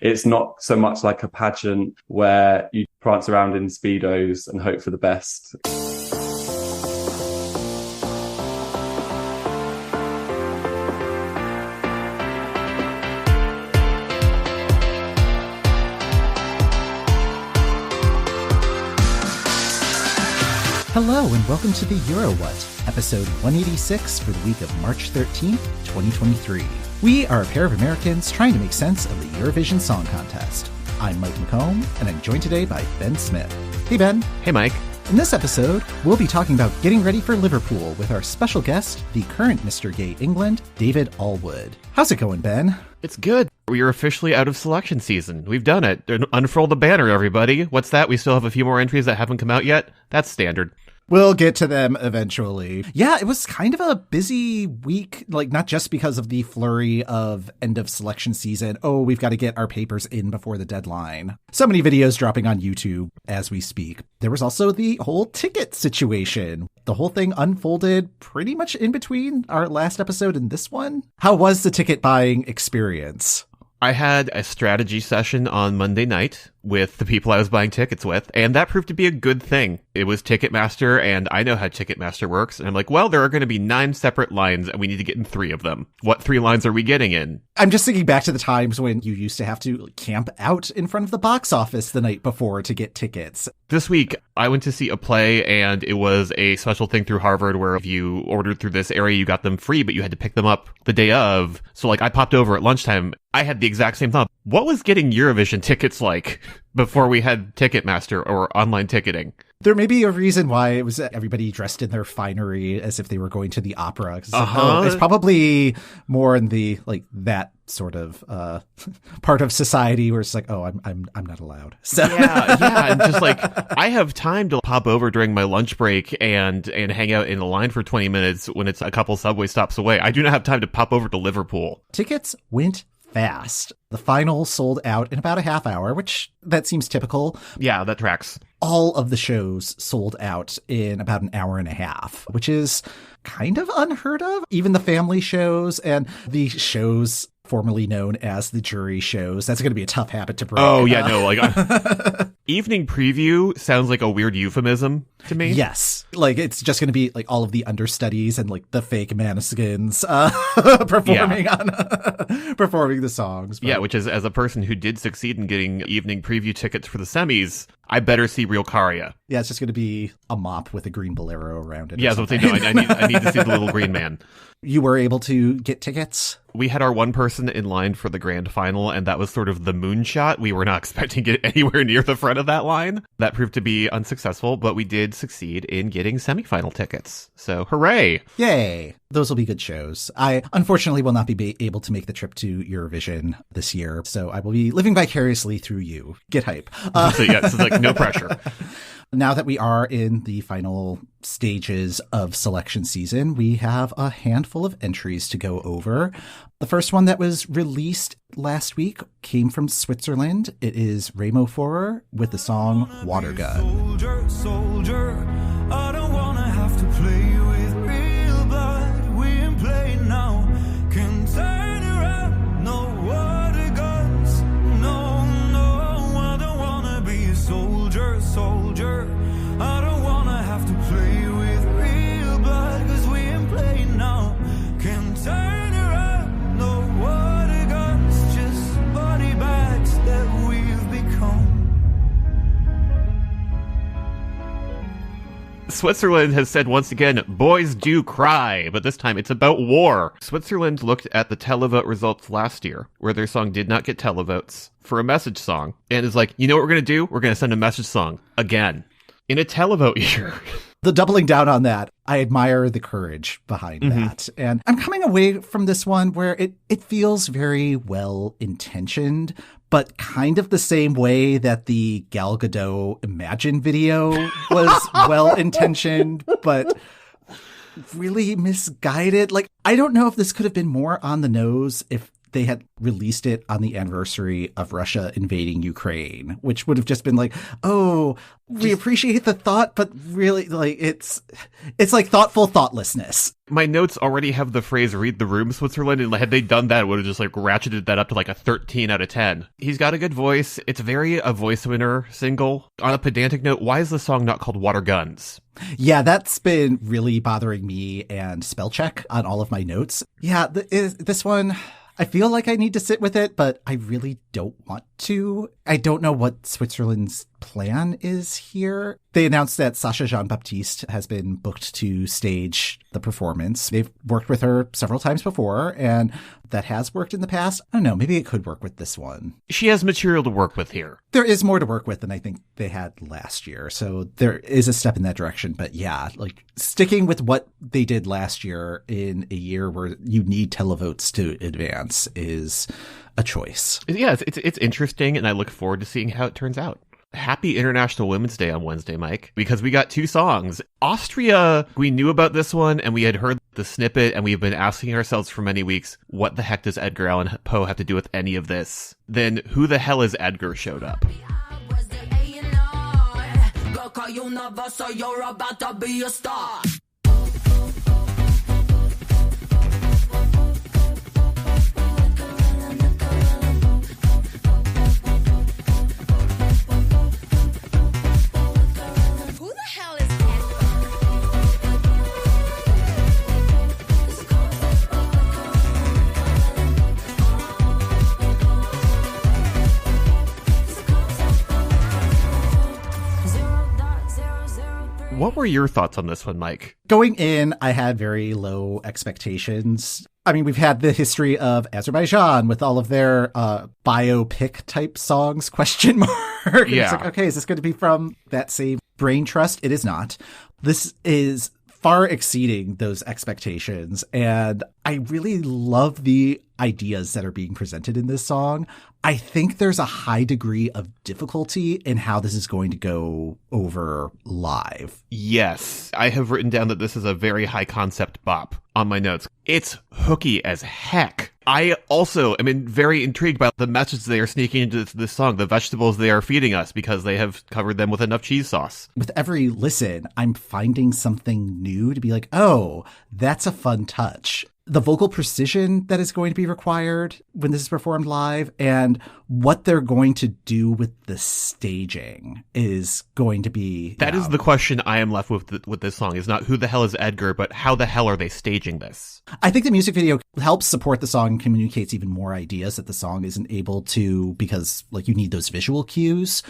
It's not so much like a pageant where you prance around in Speedos and hope for the best. Hello and welcome to the Euro What, episode 186 for the week of March 13th, 2023. We are a pair of Americans trying to make sense of the Eurovision Song Contest. I'm Mike McComb, and I'm joined today by Ben Smith. Hey, Ben. Hey, Mike. In this episode, we'll be talking about getting ready for Liverpool with our special guest, the current Mr. Gay England, David Allwood. How's it going, Ben? It's good. We are officially out of selection season. We've done it. Unfurl the banner, everybody. What's that? We still have a few more entries that haven't come out yet? That's standard. We'll get to them eventually. Yeah, it was kind of a busy week, like not just because of the flurry of end of selection season. Oh, we've got to get our papers in before the deadline. So many videos dropping on YouTube as we speak. There was also the whole ticket situation. The whole thing unfolded pretty much in between our last episode and this one. How was the ticket buying experience? I had a strategy session on Monday night with the people I was buying tickets with, and that proved to be a good thing. It was Ticketmaster, and I know how Ticketmaster works, and I'm like, well, there are going to be 9 separate lines, and we need to get in 3 of them. What 3 lines are we getting in? I'm just thinking back to the times when you used to have to camp out in front of the box office the night before to get tickets. This week, I went to see a play, and it was a special thing through Harvard where if you ordered through this area, you got them free, but you had to pick them up the day of. So, like, I popped over at lunchtime. I had the exact same thought. What was getting Eurovision tickets like before we had Ticketmaster or online ticketing? There may be a reason why it was everybody dressed in their finery as if they were going to the opera. It's probably more in the, like, that sort of part of society where it's like, oh, I'm not allowed. So yeah, and just like I have time to pop over during my lunch break and hang out in a line for 20 minutes when it's a couple subway stops away. I do not have time to pop over to Liverpool. Tickets went fast. The final sold out in about a half hour, which that seems typical. Yeah, that tracks. All of the shows sold out in about an hour and a half, which is kind of unheard of. Even the family shows and the shows formerly known as the jury shows. That's going to be a tough habit to break. Oh, yeah, no, like evening preview sounds like a weird euphemism to me. Yes. Like it's just going to be like all of the understudies and like the fake Maneskin's performing performing the songs. But... Yeah, which is, as a person who did succeed in getting evening preview tickets for the semis, I better see real Karia. Yeah, it's just going to be a mop with a green bolero around it. Yeah, that's what they do. I need to see the little green man. You were able to get tickets? We had our one person in line for the grand final, and that was sort of the moonshot. We were not expecting to get anywhere near the front of that line. That proved to be unsuccessful, but we did succeed in getting semifinal tickets. So, hooray! Yay! Those will be good shows. I, unfortunately, will not be able to make the trip to Eurovision this year, so I will be living vicariously through you. Get hype. So, yeah, it's like no pressure. Now that we are in the final stages of selection season, we have a handful of entries to go over. The first one that was released last week came from Switzerland. It is Remo with the song Watergun. Soldier, soldier, I don't wanna have to play with real blood. We ain't playing now. Can turn around, no water guns. No, no, I don't wanna be a soldier, soldier. I don't wanna have to play with real blood, 'cause we ain't playing now. Can turn around, no water guns, just body bags that we've become. Switzerland has said once again, boys do cry, but this time it's about war. Switzerland looked at the televote results last year, where their song did not get televotes, for a message song, and is like, you know what we're going to do? We're going to send a message song again in a televote year. The doubling down on that, I admire the courage behind that. And I'm coming away from this one where it feels very well intentioned, but kind of the same way that the Gal Gadot Imagine video was well intentioned, but really misguided. Like, I don't know if this could have been more on the nose if they had released it on the anniversary of Russia invading Ukraine, which would have just been like, oh, we appreciate the thought, but really, like, it's like thoughtful thoughtlessness. My notes already have the phrase "read the room, Switzerland," and had they done that, it would have just like ratcheted that up to like a 13 out of 10. He's got a good voice. It's very a voice winner single. On a pedantic note, why is the song not called Waterguns? Yeah, that's been really bothering me and spell check on all of my notes. Yeah, this one, I feel like I need to sit with it, but I really don't want to. I don't know what Switzerland's plan is here. They announced that Sacha Jean-Baptiste has been booked to stage the performance. They've worked with her several times before, and that has worked in the past. I don't know, maybe it could work with this one. She has material to work with here. There is more to work with than I think they had last year, so there is a step in that direction. But yeah, like sticking with what they did last year in a year where you need televotes to advance is a choice. Yeah, it's interesting, and I look forward to seeing how it turns out. Happy International Women's Day on Wednesday, Mike, because we got two songs. Austria, we knew about this one, and we had heard the snippet, and we've been asking ourselves for many weeks, what the heck does Edgar Allan Poe have to do with any of this? Then Who the Hell is Edgar showed up. You're about to be a star. What were your thoughts on this one, Mike? Going in, I had very low expectations. I mean, we've had the history of Azerbaijan with all of their biopic type songs, question mark. Yeah. It's like, okay, is this going to be from that same brain trust? It is not. This is far exceeding those expectations. And I really love the ideas that are being presented in this song. I think there's a high degree of difficulty in how this is going to go over live. Yes, I have written down that this is a very high concept bop on my notes. It's hooky as heck. I also am very intrigued by the message they are sneaking into this song, the vegetables they are feeding us, because they have covered them with enough cheese sauce. With every listen, I'm finding something new to be like, oh, that's a fun touch. The vocal precision that is going to be required when this is performed live and what they're going to do with the staging is going to be... That is the question I am left with this song, is not who the hell is Edgar, but how the hell are they staging this? I think the music video helps support the song and communicates even more ideas that the song isn't able to, because like you need those visual cues.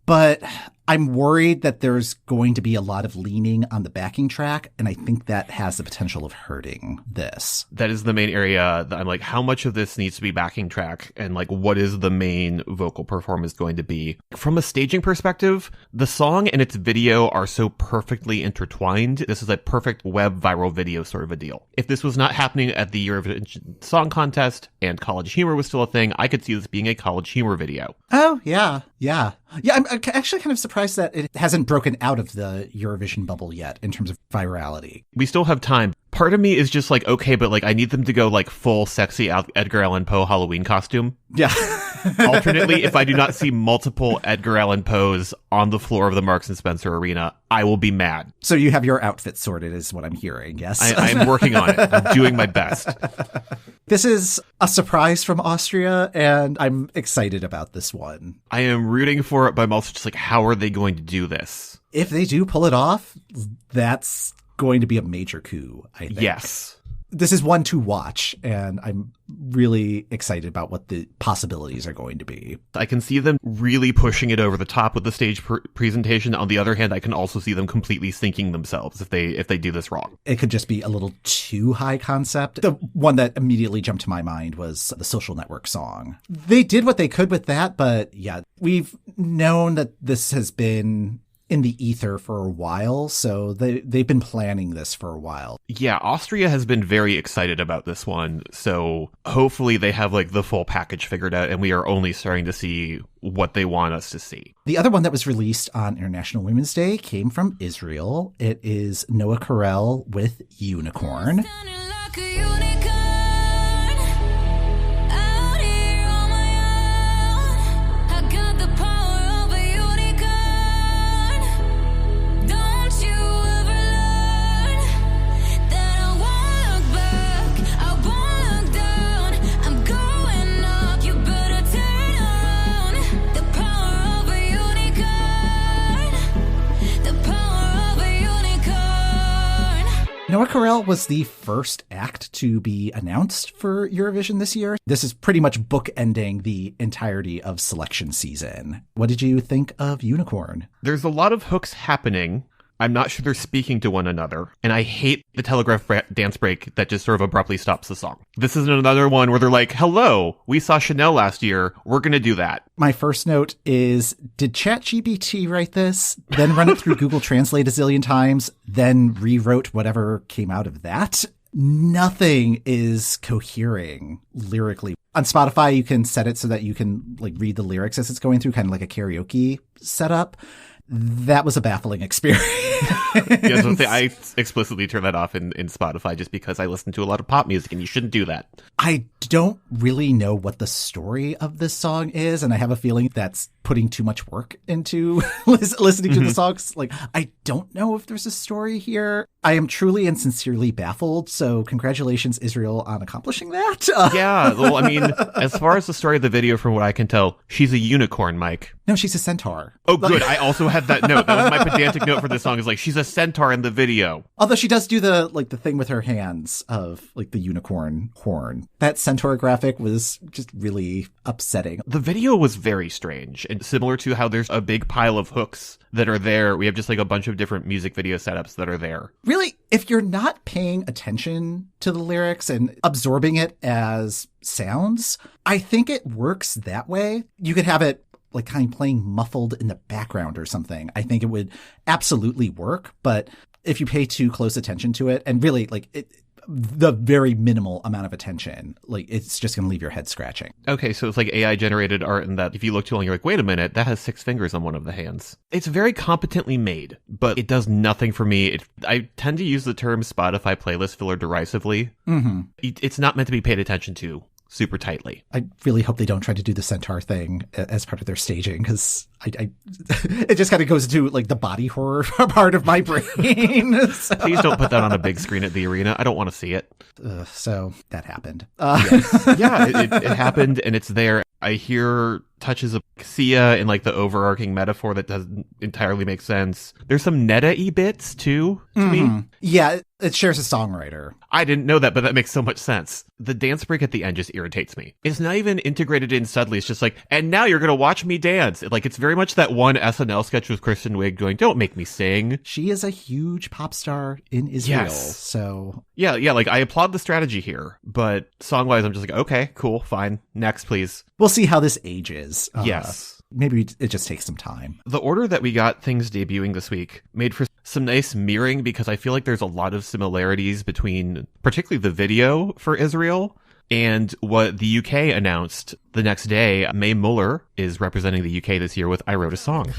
But I'm worried that there's going to be a lot of leaning on the backing track, and I think that has the potential of hurting this. That is the main area that I'm like, how much of this needs to be backing track, and like, what is the main vocal performance going to be? From a staging perspective, the song and its video are so perfectly intertwined. This is a perfect web viral video sort of a deal. If this was not happening at the Eurovision Song Contest and College Humor was still a thing, I could see this being a College Humor video. Oh, yeah. Yeah, I'm actually kind of surprised that it hasn't broken out of the Eurovision bubble yet in terms of virality. We still have time. Part of me is just like, okay, but like I need them to go like full sexy Edgar Allan Poe Halloween costume. Yeah. Alternately, if I do not see multiple Edgar Allan Poes on the floor of the Marks and Spencer Arena, I will be mad. So you have your outfit sorted is what I'm hearing, yes? I'm working on it. I'm doing my best. This is a surprise from Austria, and I'm excited about this one. I am rooting for it, but I'm also just like, how are they going to do this? If they do pull it off, that's going to be a major coup, I think. Yes. This is one to watch, and I'm really excited about what the possibilities are going to be. I can see them really pushing it over the top with the stage presentation. On the other hand, I can also see them completely sinking themselves if they do this wrong. It could just be a little too high concept. The one that immediately jumped to my mind was the Social Network song. They did what they could with that, but yeah, we've known that this has been in the ether for a while, so they've been planning this for a while. Yeah, Austria has been very excited about this one, so hopefully they have like the full package figured out and we are only starting to see what they want us to see. The other one that was released on International Women's Day came from Israel. It is Noa Kirel with Unicorn. Like a unicorn. Noa Kirel was the first act to be announced for Eurovision this year. This is pretty much bookending the entirety of selection season. What did you think of Unicorn? There's a lot of hooks happening. I'm not sure they're speaking to one another. And I hate the telegraph dance break that just sort of abruptly stops the song. This is another one where they're like, hello, we saw Chanel last year. We're going to do that. My first note is, did ChatGPT write this, then run it through Google Translate a zillion times, then rewrote whatever came out of that? Nothing is cohering lyrically. On Spotify, you can set it so that you can read the lyrics as it's going through, kind of like a karaoke setup. That was a baffling experience. Yeah, I explicitly turn that off in Spotify just because I listen to a lot of pop music and you shouldn't do that. I don't really know what the story of this song is, and I have a feeling that's putting too much work into listening to the songs. I don't know if there's a story here. I am truly and sincerely baffled, so congratulations, Israel, on accomplishing that. Yeah, well, I mean, as far as the story of the video, from what I can tell, she's a unicorn, Mike. No, she's a centaur. Oh, good. I also had that note. That was my pedantic note for this song, is she's a centaur in the video. Although she does do the thing with her hands of the unicorn horn. That centaur graphic was just really upsetting. The video was very strange, and similar to how there's a big pile of hooks that are there, we have just a bunch of different music video setups that are there. Really, if you're not paying attention to the lyrics and absorbing it as sounds, I think it works that way. You could have it kind of playing muffled in the background or something. I think it would absolutely work, but if you pay too close attention to it, and really the very minimal amount of attention, it's just going to leave your head scratching. Okay, so it's AI generated art, and that if you look too long, you're like, wait a minute, that has 6 fingers on one of the hands. It's very competently made, but it does nothing for me. I tend to use the term Spotify playlist filler derisively. Mm-hmm. It's not meant to be paid attention to super tightly. I really hope they don't try to do the centaur thing as part of their staging, because it just kind of goes into the body horror part of my brain. So. Please don't put that on a big screen at the arena. I don't want to see it. So that happened. Yes. Yeah, it happened, and it's there. I hear touches of Sia in the overarching metaphor that doesn't entirely make sense. There's some Netta-y bits too to me. Yeah, it shares a songwriter. I didn't know that, but that makes so much sense. The dance break at the end just irritates me. It's not even integrated in subtly. It's just and now you're going to watch me dance. It's very much that one SNL sketch with Kristen Wiig going, don't make me sing. She is a huge pop star in Israel. Yes. So yeah, I applaud the strategy here, but song-wise, I'm just okay, cool, fine. Next, please. We'll see how this ages. Yes. Maybe it just takes some time. The order that we got things debuting this week made for some nice mirroring, because I feel there's a lot of similarities between particularly the video for Israel and what the UK announced the next day. May Muller is representing the UK this year with I Wrote a Song.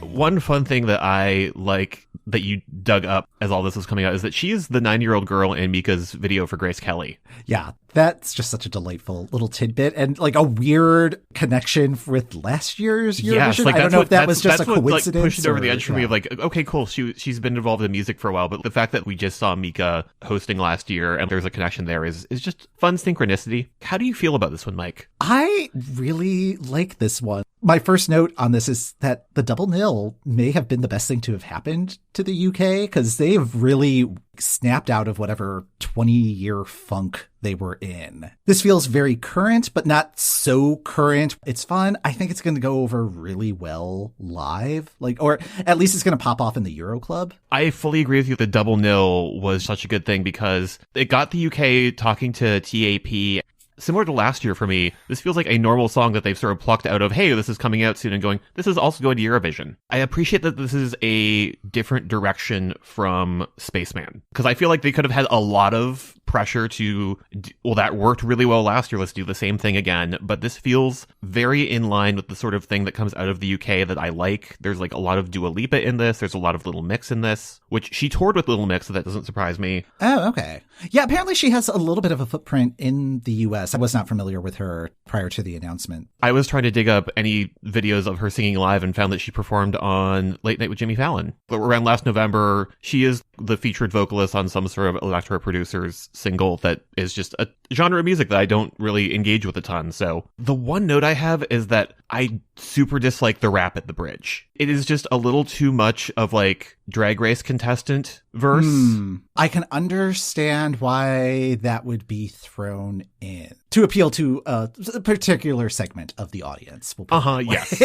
One fun thing that I like that you dug up as all this was coming out is that she is the 9-year-old girl in Mika's video for Grace Kelly. Yeah, that's just such a delightful little tidbit, and a weird connection with last year's Eurovision. Yes, I don't know if that was just a coincidence. What pushed it over the edge for me of okay, cool, she's been involved in music for a while, but the fact that we just saw Mika hosting last year and there's a connection there is just fun synchronicity. How do you feel about this one, Mike? I really like this one. My first note on this is that the double nil may have been the best thing to have happened to the UK, because they've really snapped out of whatever 20-year funk they were in. This feels very current, but not so current. It's fun. I think it's going to go over really well live, or at least it's going to pop off in the Euro Club. I fully agree with you. The double nil was such a good thing because it got the UK talking to TAP. Similar to last year for me, this feels like a normal song that they've sort of plucked out of, hey, this is coming out soon, and going, this is also going to Eurovision. I appreciate that this is a different direction from Spaceman, because I feel like they could have had a lot of pressure to, well, that worked really well last year, let's do the same thing again. But this feels very in line with the sort of thing that comes out of the UK that I like. There's like a lot of Dua Lipa in this. There's a lot of Little Mix in this, which she toured with Little Mix, so that doesn't surprise me. Oh, okay. Yeah, apparently she has a little bit of a footprint in the US. I was not familiar with her prior to the announcement. I was trying to dig up any videos of her singing live and found that she performed on Late Night with Jimmy Fallon. Around last November, she is the featured vocalist on some sort of Electro Producers single that is just a genre of music that I don't really engage with a ton. So the one note I have is that I super dislike the rap at the bridge. It is just a little too much of like Drag Race contestant verse. I can understand why that would be thrown in to appeal to a particular segment of the audience. Yes.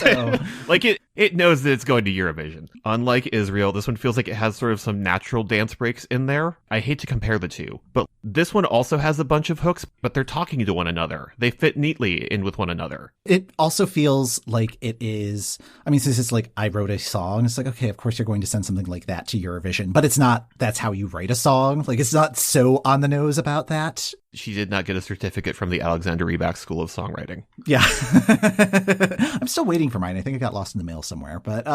So. Like it knows that it's going to Eurovision. Unlike Israel, this one feels like it has sort of some natural dance breaks in there. I hate to compare the two, but this one also has a bunch of hooks, but they're talking to one another. They fit neatly in with one another. It also feels like it is, I mean, since it's like, I wrote a song, it's like, okay, of course you're going to send something like that to Eurovision, but it's not, that's how you write a song. Like, it's not so on the nose about that. She did not get a certificate from the Alexander Rybak School of Songwriting. Yeah. I'm still waiting for mine. I think it got lost in the mail somewhere, but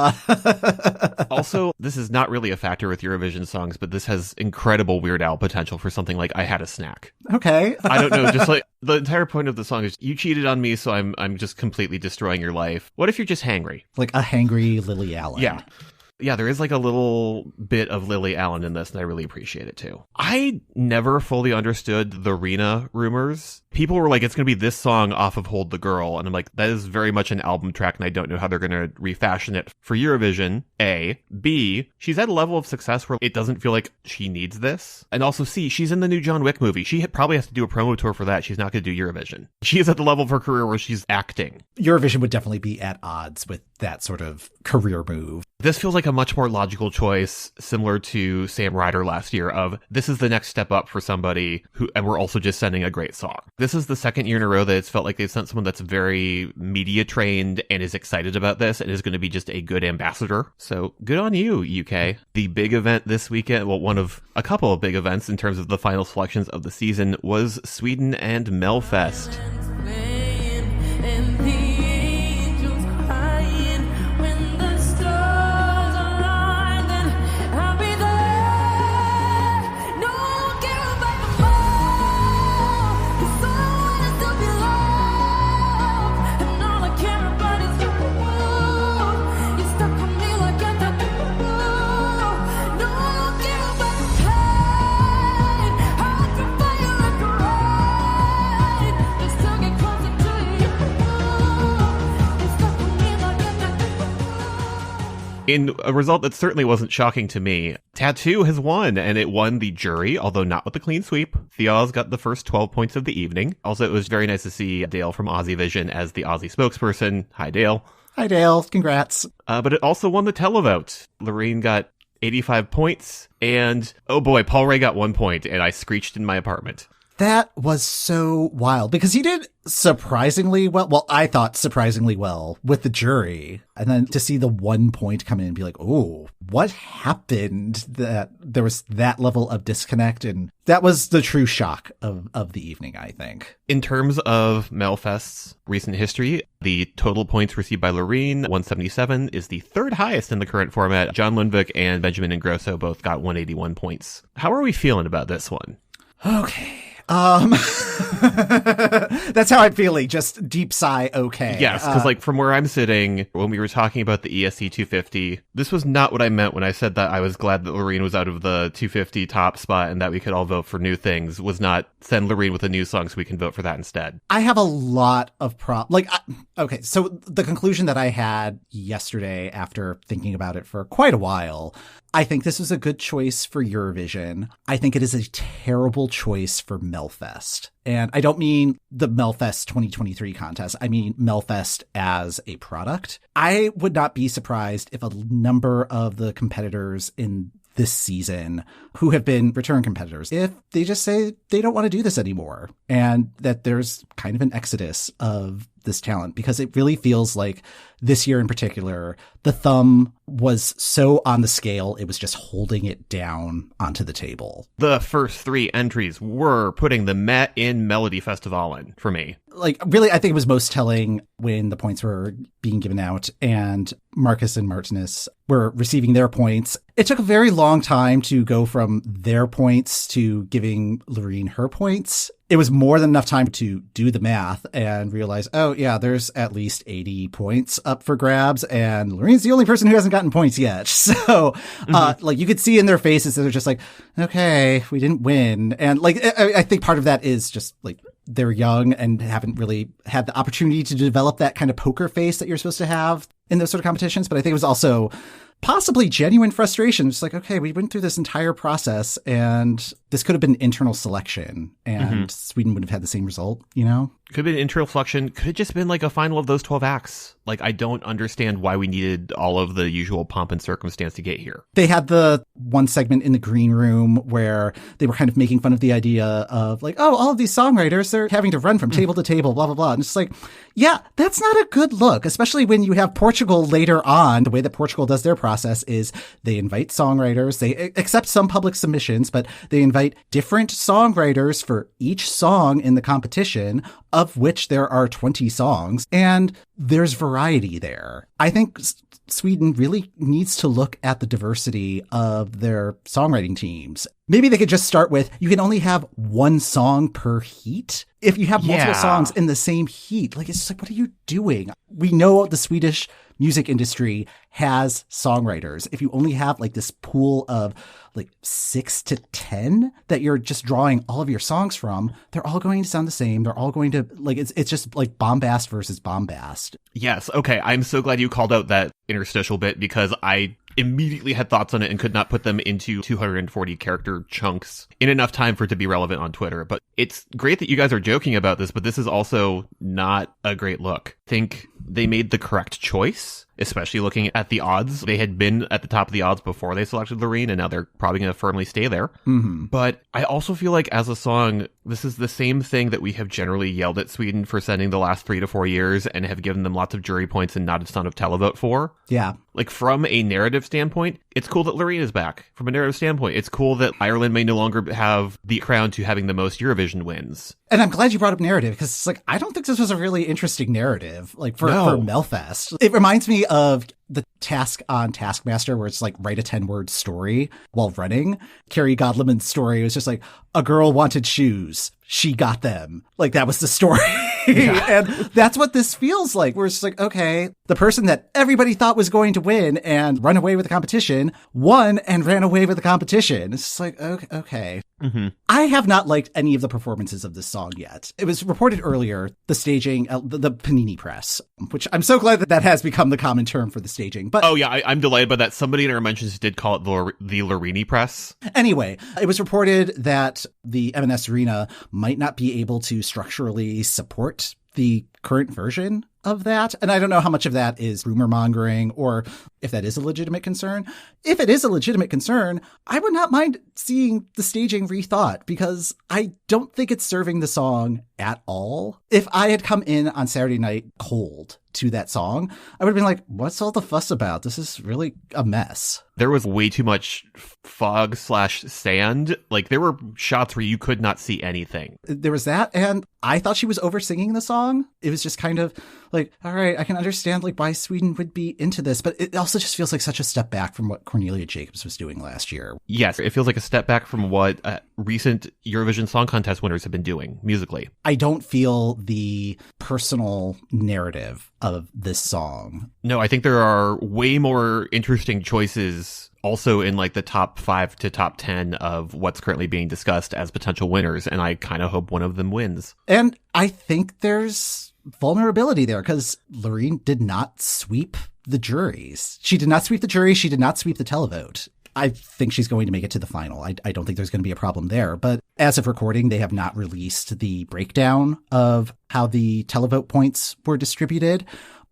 Also, this is not really a factor with Eurovision songs, but this has incredible Weird Al potential for something like I Had a Snack. Okay. I don't know, just like the entire point of the song is you cheated on me, so I'm just completely destroying your life. What if you're just hangry? Like a hangry Lily Allen. Yeah. Yeah, there is like a little bit of Lily Allen in this, and I really appreciate it too. I never fully understood the Rena rumors. People were like, it's going to be this song off of Hold the Girl. And I'm like, that is very much an album track, and I don't know how they're going to refashion it for Eurovision, A. B, she's at a level of success where it doesn't feel like she needs this. And also C, she's in the new John Wick movie. She probably has to do a promo tour for that. She's not going to do Eurovision. She is at the level of her career where she's acting. Eurovision would definitely be at odds with that sort of career move. This feels like a much more logical choice, similar to Sam Ryder last year, of this is the next step up for somebody who, and we're also just sending a great song. This is the second year in a row that it's felt like they've sent someone that's very media trained and is excited about this and is going to be just a good ambassador. So good on you, UK. The big event this weekend, well, one of a couple of big events in terms of the final selections of the season, was Sweden and Melfest. In a result that certainly wasn't shocking to me, Tattoo has won, and it won the jury, although not with the clean sweep. Theoz got the first 12 points of the evening. Also, it was very nice to see Dale from Aussie Vision as the Aussie spokesperson. Hi, Dale. Hi, Dale. Congrats. But it also won the televote. Loreen got 85 points, and oh boy, Paul Ray got 1 point, and I screeched in my apartment. That was so wild because he did surprisingly well. Well, I thought surprisingly well with the jury. And then to see the 1 point come in and be like, oh, what happened that there was that level of disconnect? And that was the true shock of the evening, I think. In terms of Melfest's recent history, the total points received by Loreen, 177, is the third highest in the current format. John Lundvik and Benjamin Ingrosso both got 181 points. How are we feeling about this one? Okay. That's how I'm feeling. Just deep sigh. Okay. Yes. Cause like from where I'm sitting, when we were talking about the ESC 250, this was not what I meant when I said that I was glad that Loreen was out of the 250 top spot and that we could all vote for new things, was not send Loreen with a new song so we can vote for that instead. I have a lot of okay. So the conclusion that I had yesterday after thinking about it for quite a while, I think this was a good choice for Eurovision. I think it is a terrible choice for Melfest. And I don't mean the Melfest 2023 contest. I mean Melfest as a product. I would not be surprised if a number of the competitors in this season who have been return competitors, if they just say they don't want to do this anymore, and that there's kind of an exodus of this talent, because it really feels like this year in particular, the thumb was so on the scale, it was just holding it down onto the table. The first 3 entries were putting the Met in Melody Festivalen for me. Like, really, I think it was most telling when the points were being given out and Marcus and Martinez were receiving their points. It took a very long time to go from their points to giving Loreen her points. It was more than enough time to do the math and realize, oh, yeah, there's at least 80 points up for grabs, and Loreen's the only person who hasn't gotten points yet. So, like, you could see in their faces that they're just like, okay, we didn't win. And, like, I think part of that is just, like, they're young and haven't really had the opportunity to develop that kind of poker face that you're supposed to have in those sort of competitions. But I think it was also possibly genuine frustration. It's like, okay, we went through this entire process and this could have been internal selection and Sweden would have had the same result, you know? Could have been internal selection. Could have just been like a final of those 12 acts. Like, I don't understand why we needed all of the usual pomp and circumstance to get here. They had the one segment in the green room where they were kind of making fun of the idea of like, oh, all of these songwriters, they're having to run from table to table, blah, blah, blah. And it's like, yeah, that's not a good look, especially when you have Portugal later on. The way that Portugal does their process is they invite songwriters, they accept some public submissions, but they invite different songwriters for each song in the competition, of which there are 20 songs, and there's variety there. I think Sweden really needs to look at the diversity of their songwriting teams. Maybe they could just start with, you can only have one song per heat. If you have multiple songs in the same heat, like, it's just like, what are you doing? We know the Swedish music industry has songwriters. If you only have like this pool of like 6 to 10 that you're just drawing all of your songs from, they're all going to sound the same. They're all going to like, it's just like bombast versus bombast. Yes. Okay. I'm so glad you called out that interstitial bit because I immediately had thoughts on it and could not put them into 240 character chunks in enough time for it to be relevant on Twitter. But it's great that you guys are joking about this, but this is also not a great look. I think they made the correct choice, especially looking at the odds. They had been at the top of the odds before they selected Loreen, and now they're probably going to firmly stay there. Mm-hmm. But I also feel like as a song, this is the same thing that we have generally yelled at Sweden for sending the last 3 to 4 years and have given them lots of jury points and not a ton of televote for. Yeah. Like, from a narrative standpoint, it's cool that Loreen is back. From a narrative standpoint, it's cool that Ireland may no longer have the crown to having the most Eurovision wins. And I'm glad you brought up narrative, because it's like, I don't think this was a really interesting narrative, like for Melfest. It reminds me of the task on Taskmaster where it's like, write a 10-word story while running. Carrie Godleman's story was just like, a girl wanted shoes. She got them. Like, that was the story. And that's what this feels like. Where it's just like, okay, the person that everybody thought was going to win and run away with the competition won and ran away with the competition. It's just like, okay. Mm-hmm. I have not liked any of the performances of this song yet. It was reported earlier, the staging, the Panini press, which I'm so glad that that has become the common term for the staging. But oh yeah, I'm delighted by that. Somebody in our mentions did call it the Lorini press. Anyway, it was reported that the M&S Arena might not be able to structurally support the current version of that. And I don't know how much of that is rumor mongering or if that is a legitimate concern. If it is a legitimate concern, I would not mind seeing the staging rethought, because I don't think it's serving the song at all. If I had come in on Saturday night cold to that song, I would have been like, what's all the fuss about? This is really a mess. There was way too much fog/sand. Like, there were shots where you could not see anything. There was that, and I thought she was over singing the song. It was just kind of like, all right, I can understand like why Sweden would be into this, but it also just feels like such a step back from what Cornelia Jacobs was doing last year. Yes, it feels like a step back from what recent Eurovision Song Contest winners have been doing musically. I don't feel the personal narrative of this song. No, I think there are way more interesting choices also in like the top 5 to top 10 of what's currently being discussed as potential winners, and I kind of hope one of them wins. And I think there's vulnerability there, because Loreen did not sweep the juries. She did not sweep the jury. She did not sweep the televote. I think she's going to make it to the final. I don't think there's going to be a problem there. But as of recording, they have not released the breakdown of how the televote points were distributed.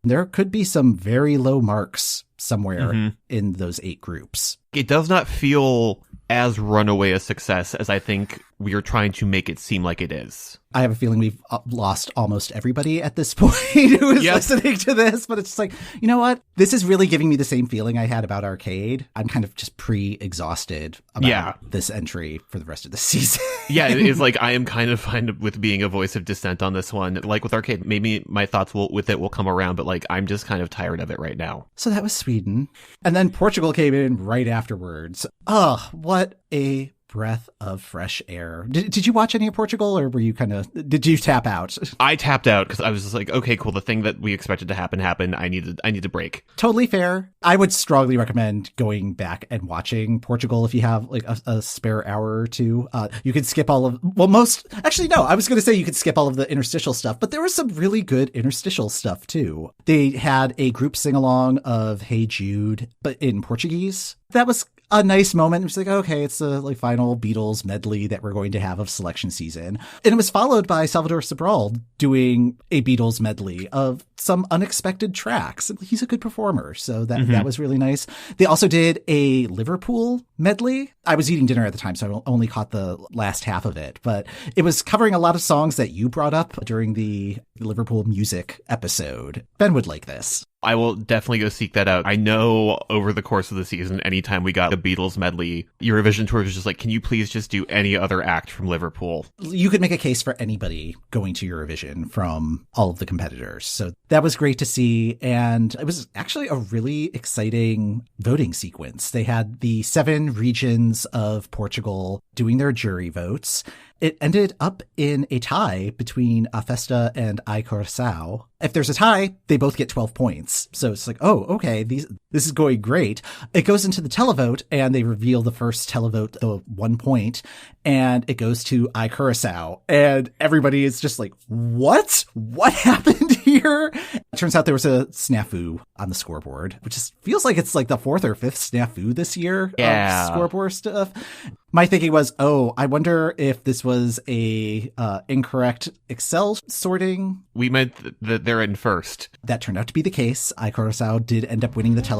There could be some very low marks somewhere in those 8 groups. It does not feel as runaway a success as I think we are trying to make it seem like it is. I have a feeling we've lost almost everybody at this point who is listening to this, but it's just like, you know what? This is really giving me the same feeling I had about Arcade. I'm kind of just pre-exhausted about this entry for the rest of the season. It's like I am kind of fine with being a voice of dissent on this one. Like with Arcade, maybe my thoughts with it will come around, but like I'm just kind of tired of it right now. So that was Sweden. And then Portugal came in right afterwards. Oh, what a breath of fresh air. Did you watch any of Portugal, or were you did you tap out? I tapped out because I was just like, okay, cool. The thing that we expected to happen happened. I need a break. Totally fair. I would strongly recommend going back and watching Portugal if you have like a spare hour or two. You could skip all of, I was going to say you could skip all of the interstitial stuff, but there was some really good interstitial stuff too. They had a group sing along of Hey Jude, but in Portuguese. That was a nice moment. It was like, okay, it's the like final Beatles medley that we're going to have of selection season. And it was followed by Salvador Sobral doing a Beatles medley of some unexpected tracks. He's a good performer, so that was really nice. They also did a Liverpool medley. I was eating dinner at the time, so I only caught the last half of it, but it was covering a lot of songs that you brought up during the Liverpool music episode. Ben would like this. I will definitely go seek that out. I know over the course of the season, anytime we got a Beatles medley, Eurovision Tour was just like, can you please just do any other act from Liverpool? You could make a case for anybody going to Eurovision from all of the competitors. So that was great to see. And it was actually a really exciting voting sequence. They had the 7 regions of Portugal doing their jury votes. It ended up in a tie between A Festa and I Coração. If there's a tie, they both get 12 points. So it's like, oh, okay, this is going great. It goes into the televote, and they reveal the first televote, the 1 point, and it goes to I Coração. And everybody is just like, what? What happened here? It turns out there was a snafu on the scoreboard, which feels like it's like the 4th or 5th snafu this year of scoreboard stuff. My thinking was, I wonder if this was a incorrect Excel sorting. We meant that they're in first. That turned out to be the case. I Coração did end up winning the televote.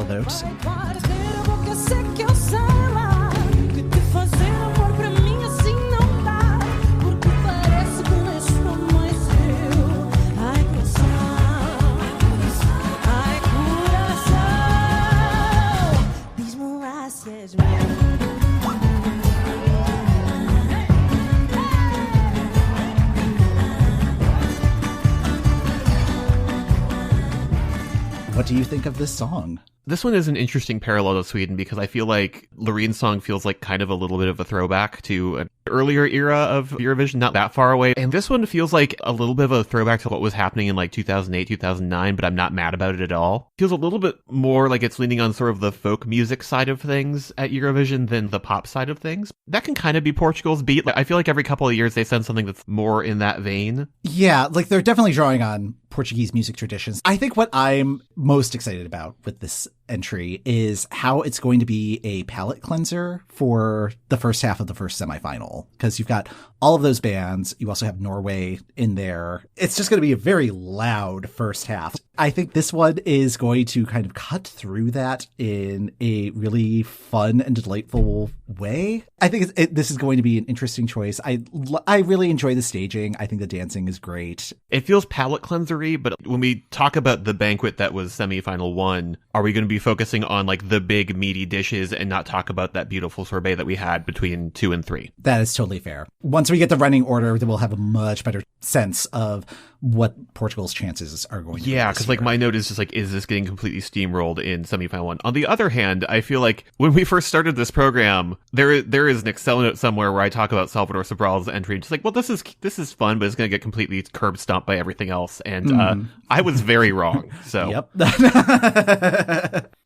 What do you think of this song? This one is an interesting parallel to Sweden because I feel like Loreen's song feels like kind of a little bit of a throwback to an earlier era of Eurovision, not that far away. And this one feels like a little bit of a throwback to what was happening in like 2008, 2009, but I'm not mad about it at all. Feels a little bit more like it's leaning on sort of the folk music side of things at Eurovision than the pop side of things. That can kind of be Portugal's beat. Like, I feel like every couple of years they send something that's more in that vein. Yeah, like they're definitely drawing on Portuguese music traditions. I think what I'm most excited about with this entry is how it's going to be a palate cleanser for the first half of the first semifinal, because you've got all of those bands. You also have Norway in there. It's just going to be a very loud first half. I think this one is going to kind of cut through that in a really fun and delightful way. I think this is going to be an interesting choice. I really enjoy the staging. I think the dancing is great. It feels palate cleansery, but when we talk about the banquet that was semifinal 1, are we going to be focusing on like the big meaty dishes and not talk about that beautiful sorbet that we had between 2 and 3? That is totally fair. Once we get the running order, then we'll have a much better sense of what Portugal's chances are going to be. Yeah, because like my note is just like, is this getting completely steamrolled in semifinal 1? On the other hand, I feel like when we first started this program, there is an Excel note somewhere where I talk about Salvador Sobral's entry. Just like, well, this is fun, but it's going to get completely curb stomped by everything else. And I was very wrong. So yep.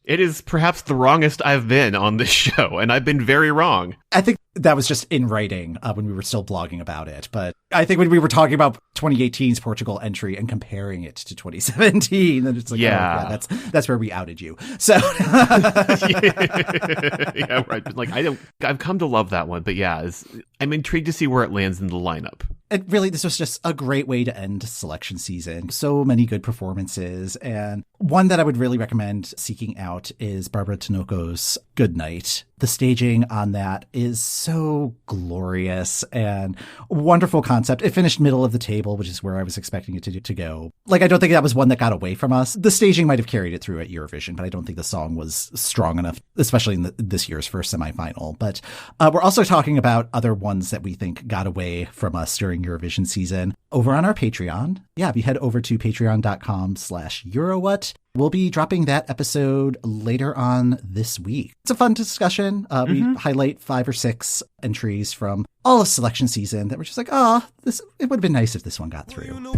It is perhaps the wrongest I've been on this show, and I've been very wrong. I think that was just in writing when we were still blogging about it. But I think when we were talking about 2018's Portugal entry and comparing it to 2017, then it's like, yeah, that's where we outed you. So yeah, right. Like I've come to love that one, but yeah, I'm intrigued to see where it lands in the lineup. This was just a great way to end selection season. So many good performances. And one that I would really recommend seeking out is Barbara Tinoco's Good Night. The staging on that is so glorious and wonderful concept. It finished middle of the table, which is where I was expecting it to go. Like, I don't think that was one that got away from us. The staging might have carried it through at Eurovision, but I don't think the song was strong enough, especially in this year's first semifinal. But we're also talking about other ones that we think got away from us during Eurovision season over on our Patreon. Yeah, if you head over to patreon.com/Eurowhat, we'll be dropping that episode later on this week. It's a fun discussion. We highlight 5 or 6 entries from all of selection season that were just like, it would have been nice if this one got through.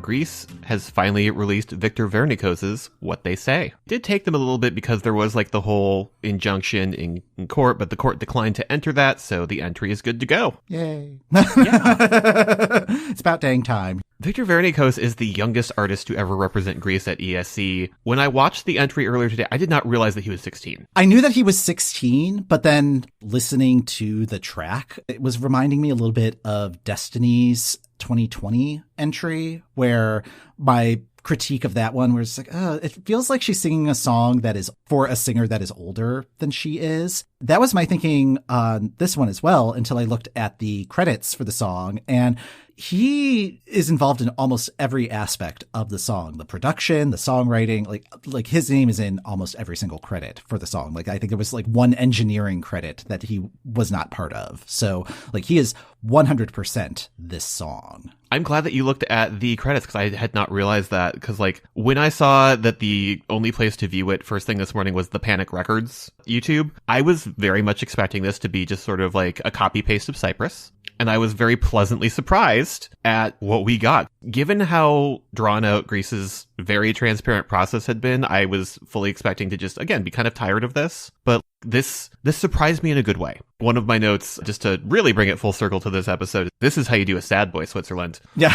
Greece has finally released Victor Vernicos' What They Say. It did take them a little bit because there was like the whole injunction in court, but the court declined to enter that, so the entry is good to go. Yay. Yeah. It's about dang time. Victor Vernicos is the youngest artist to ever represent Greece at ESC. When I watched the entry earlier today, I did not realize that he was 16. I knew that he was 16, but then listening to the track, it was reminding me a little bit of Destiny's 2020 entry, where my critique of that one was like, it feels like she's singing a song that is for a singer that is older than she is. That was my thinking on this one as well, until I looked at the credits for the song, and he is involved in almost every aspect of the song, the production, the songwriting, like his name is in almost every single credit for the song. Like, I think there was like one engineering credit that he was not part of. So like, he is 100% this song. I'm glad that you looked at the credits because I had not realized that. Because like, when I saw that the only place to view it first thing this morning was the Panic Records YouTube, I was very much expecting this to be just sort of like a copy paste of Cyprus. And I was very pleasantly surprised at what we got. Given how drawn out Greece's very transparent process had been, I was fully expecting to just, again, be kind of tired of this. But this surprised me in a good way. One of my notes, just to really bring it full circle to this episode, this is how you do a sad boy, Switzerland. Yeah.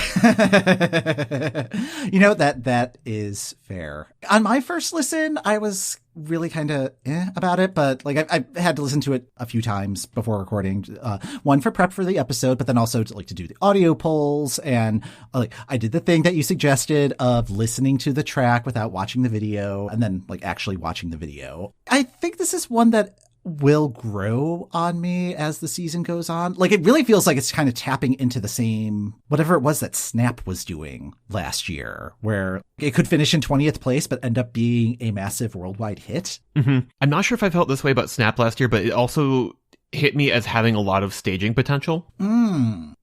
That is fair. On my first listen, I was really kind of about it, but like I had to listen to it a few times before recording, one for prep for the episode, but then also to do the audio polls. And I did the thing that you suggested of listening to the track without watching the video, and then like actually watching the video. I think this is one that will grow on me as the season goes on. Like, it really feels like it's kind of tapping into the same, whatever it was that Snap was doing last year, where it could finish in 20th place, but end up being a massive worldwide hit. Mm-hmm. I'm not sure if I felt this way about Snap last year, but it also hit me as having a lot of staging potential.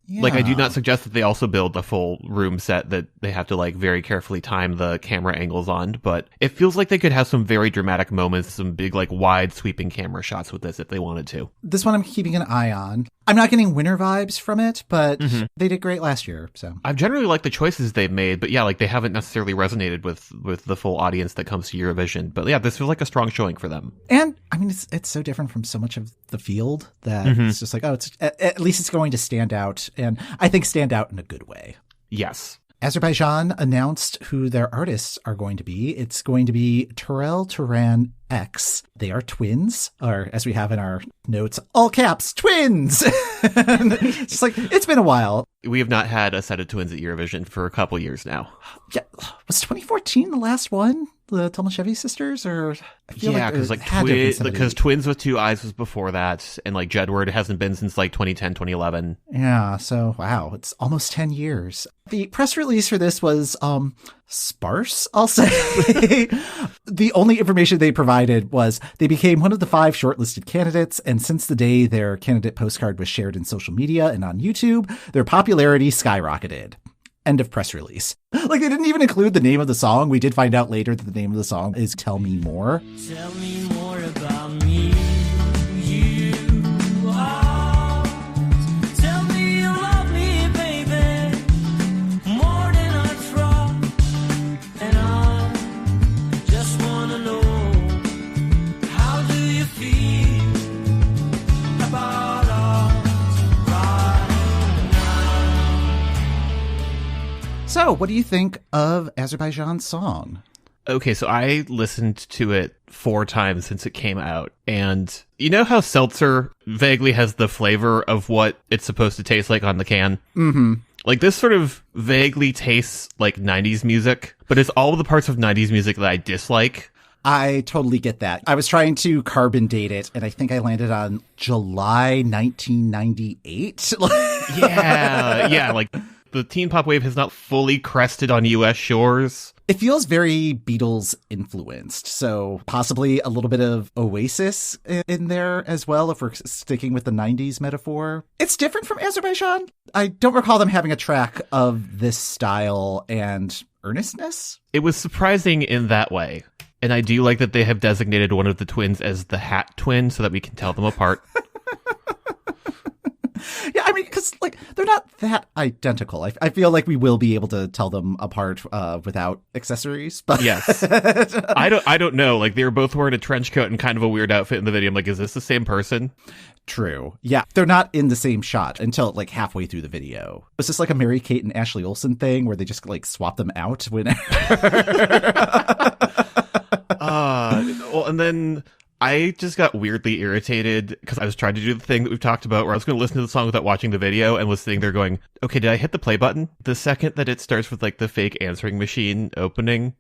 Yeah. Like, I do not suggest that they also build a full room set that they have to like very carefully time the camera angles on, but it feels like they could have some very dramatic moments, some big like wide sweeping camera shots with this if they wanted to. This one I'm keeping an eye on. I'm not getting winter vibes from it, but they did great last year. So I've generally liked the choices they've made, but yeah, like they haven't necessarily resonated with the full audience that comes to Eurovision. But yeah, this feels like a strong showing for them. And I mean, it's so different from so much of the field that it's just like, it's at least it's going to stand out. And I think stand out in a good way. Yes. Azerbaijan announced who their artists are going to be. It's going to be TurelTuranX. They are twins, or as we have in our notes, all caps, twins. It's like, it's been a while. We have not had a set of twins at Eurovision for a couple years now. Yeah. Was 2014 the last one? The Tomaszewski sisters? Or I feel because Twins with Two Eyes was before that, and like Jedward hasn't been since like 2010, 2011. Yeah, so wow, it's almost 10 years. The press release for this was sparse, I'll say. The only information they provided was they became one of the 5 shortlisted candidates, and since the day their candidate postcard was shared in social media and on YouTube, their popularity skyrocketed. End of press release. Like, they didn't even include the name of the song. We did find out later that the name of the song is Tell Me More. Tell me more about me. You are. Tell me you love me, baby, more than I try. And I just wanna know, how do you feel about us right now? So, what do you think of Azerbaijan's song? Okay, so I listened to it 4 times since it came out, and you know how seltzer vaguely has the flavor of what it's supposed to taste like on the can? Mm-hmm. Like, this sort of vaguely tastes like 90s music, but it's all the parts of 90s music that I dislike. I totally get that. I was trying to carbon date it, and I think I landed on July 1998. Yeah, like, the teen pop wave has not fully crested on US shores. It feels very Beatles influenced, so possibly a little bit of Oasis in there as well, if we're sticking with the 90s metaphor. It's different from Azerbaijan. I don't recall them having a track of this style and earnestness. It was surprising in that way. And I do like that they have designated one of the twins as the Hat Twin so that we can tell them apart. Yeah, I mean, because like they're not that identical. I feel like we will be able to tell them apart without accessories. But yes, I don't know. Like, they were both wearing a trench coat and kind of a weird outfit in the video. I'm like, is this the same person? True. Yeah, they're not in the same shot until like halfway through the video. Was this like a Mary Kate and Ashley Olsen thing where they just like swap them out whenever? Well, and then I just got weirdly irritated because I was trying to do the thing that we've talked about where I was going to listen to the song without watching the video and was sitting there going, okay, did I hit the play button? The second that it starts with like the fake answering machine opening.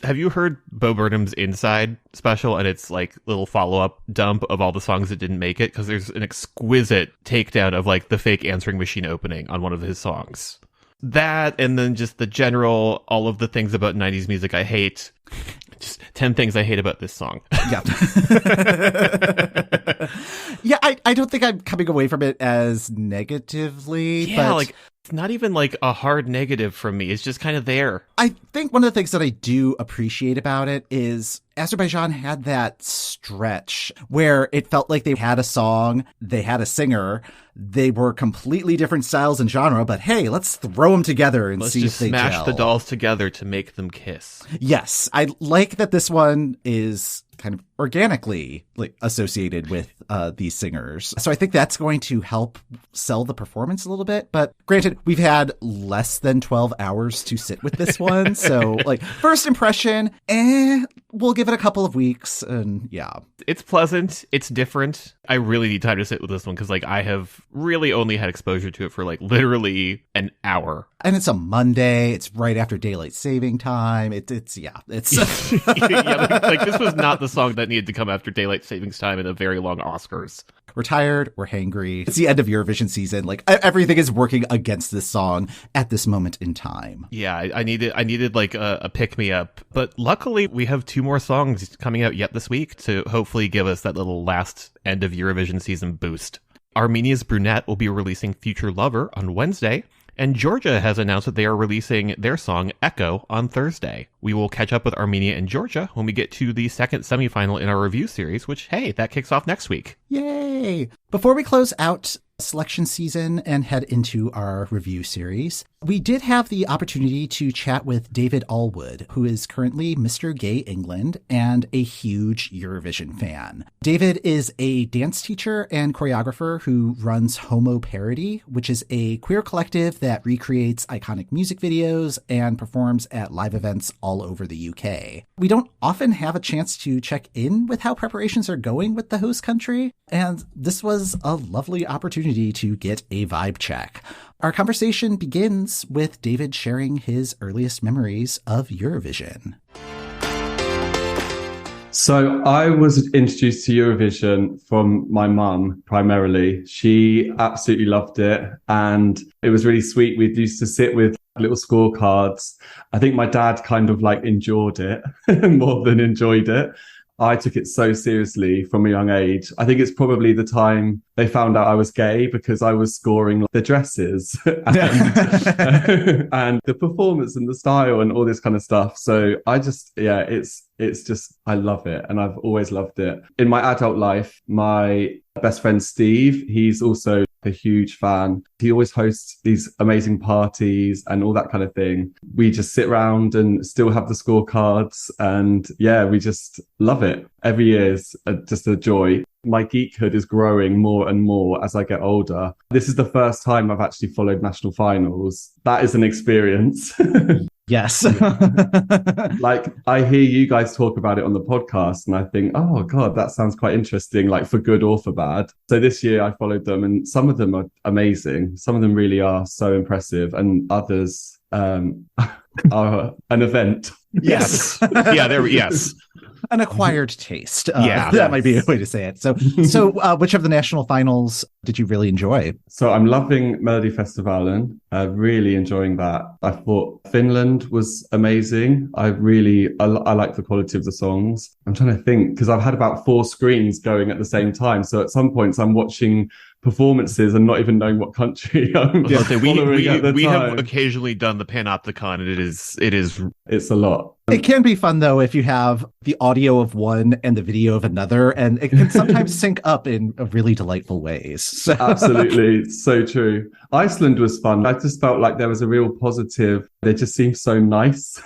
Have you heard Bo Burnham's Inside special? And it's like little follow-up dump of all the songs that didn't make it, because there's an exquisite takedown of like the fake answering machine opening on one of his songs. That, and then just the general, all of the things about 90s music I hate. Just 10 things I hate about this song. Yeah. Yeah, I don't think I'm coming away from it as negatively. Yeah, but like, it's not even like a hard negative from me. It's just kind of there. I think one of the things that I do appreciate about it is Azerbaijan had that stretch where it felt like they had a song, they had a singer, they were completely different styles and genre, but hey, let's throw them together and Let's see just if they smash gel. the dolls together to make them kiss. Yes, I like that this one is kind of organically like associated with these singers. So I think that's going to help sell the performance a little bit. But granted, we've had less than 12 hours to sit with this one. So like first impression, we'll give it a couple of weeks. And yeah. It's pleasant. It's different. I really need time to sit with this one because like I have really only had exposure to it for like literally an hour. And it's a Monday. It's right after daylight saving time. It's yeah, like this was not the song that needed to come after daylight savings time in a very long Oscars. We're tired. We're hangry. It's the end of Eurovision season. Like everything is working against this song at this moment in time. Yeah, I needed like a pick me up. But luckily, we have 2 more songs coming out yet this week to hopefully give us that little last end of Eurovision season boost. Armenia's Brunette will be releasing Future Lover on Wednesday. And Georgia has announced that they are releasing their song Echo on Thursday. We will catch up with Armenia and Georgia when we get to the second semifinal in our review series, which, hey, that kicks off next week. Yay! Before we close out selection season and head into our review series, we did have the opportunity to chat with David Allwood, who is currently Mr. Gay England and a huge Eurovision fan. David is a dance teacher and choreographer who runs Homo Parody, which is a queer collective that recreates iconic music videos and performs at live events all over the UK. We don't often have a chance to check in with how preparations are going with the host country, and this was a lovely opportunity to get a vibe check. Our conversation begins with David sharing his earliest memories of Eurovision. So I was introduced to Eurovision from my mum, primarily. She absolutely loved it. And it was really sweet. We used to sit with little scorecards. I think my dad kind of like endured it more than enjoyed it. I took it so seriously from a young age. I think it's probably the time they found out I was gay because I was scoring the dresses and, and the performance and the style and all this kind of stuff. So I just, yeah, it's just, I love it. And I've always loved it. In my adult life, my best friend, Steve, he's also a huge fan. He always hosts these amazing parties and all that kind of thing. We just sit around and still have the scorecards. And yeah, we just love it. Every year is just a joy. My geekhood is growing more and more as I get older. This is the first time I've actually followed national finals. That is an experience. Yes. Like, I hear you guys talk about it on the podcast and I think, oh God, that sounds quite interesting, like for good or for bad. So this year I followed them and some of them are amazing. Some of them really are so impressive and others are an event. Yes. Yes. An acquired taste. Yeah. That might be a way to say it. So which of the national finals did you really enjoy? So I'm loving Melodifestivalen. Really enjoying that. I thought Finland was amazing. I like the quality of the songs. I'm trying to think because I've had about 4 screens going at the same time. So at some points I'm watching performances and not even knowing what country I'm following we have occasionally done the Panopticon and it's a lot. It can be fun though if you have the audio of one and the video of another, and it can sometimes sync up in really delightful ways. So. Absolutely, so true. Iceland was fun. I just felt like there was a real positive. They just seemed so nice.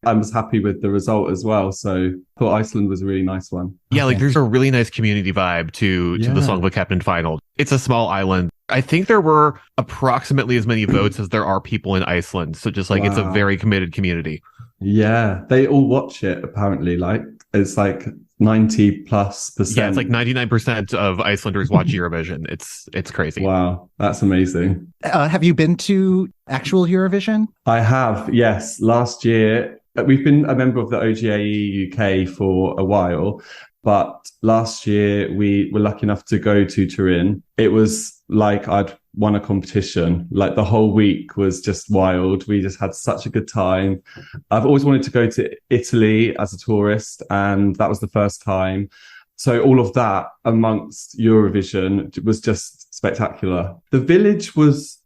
I was happy with the result as well. So I thought Iceland was a really nice one. Yeah, like there's a really nice community vibe to the Song of the Captain final. It's a small island. I think there were approximately as many votes as there are people in Iceland. So just like It's a very committed community. Yeah, they all watch it apparently. Like it's like 90+%. Yeah, it's like 99% of Icelanders watch Eurovision. It's crazy. Wow, that's amazing. Have you been to actual Eurovision? I have, yes. Last year, we've been a member of the OGAE UK for a while, but last year we were lucky enough to go to Turin. It was like I'd won a competition. Like the whole week was just wild. We just had such a good time. I've always wanted to go to Italy as a tourist, and that was the first time. So all of that amongst Eurovision was just spectacular. The village was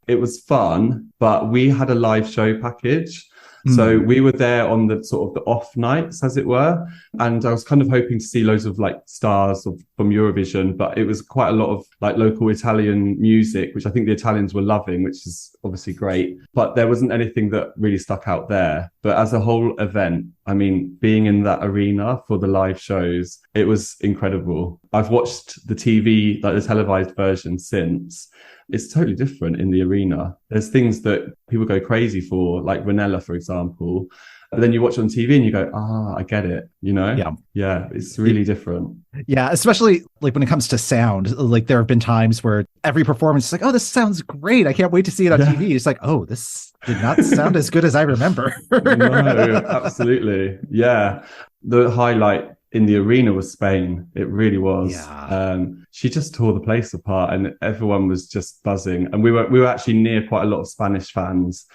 fun, but we had a live show package. So we were there on the sort of the off nights, as it were. And I was kind of hoping to see loads of like stars from Eurovision, but it was quite a lot of like local Italian music, which I think the Italians were loving, which is obviously great. But there wasn't anything that really stuck out there. But as a whole event, I mean, being in that arena for the live shows, it was incredible. I've watched the TV, like the televised version since. It's totally different in the arena. There's things that people go crazy for, like Ranella, for example. But then you watch it on TV and you go, I get it, you know? Yeah, it's really different. Yeah, especially like when it comes to sound. Like there have been times where every performance is like, oh, this sounds great. I can't wait to see it on TV. It's like, oh, this did not sound as good as I remember. No, absolutely. Yeah. The highlight in the arena was Spain. It really was. Yeah. She just tore the place apart and everyone was just buzzing. And we were actually near quite a lot of Spanish fans.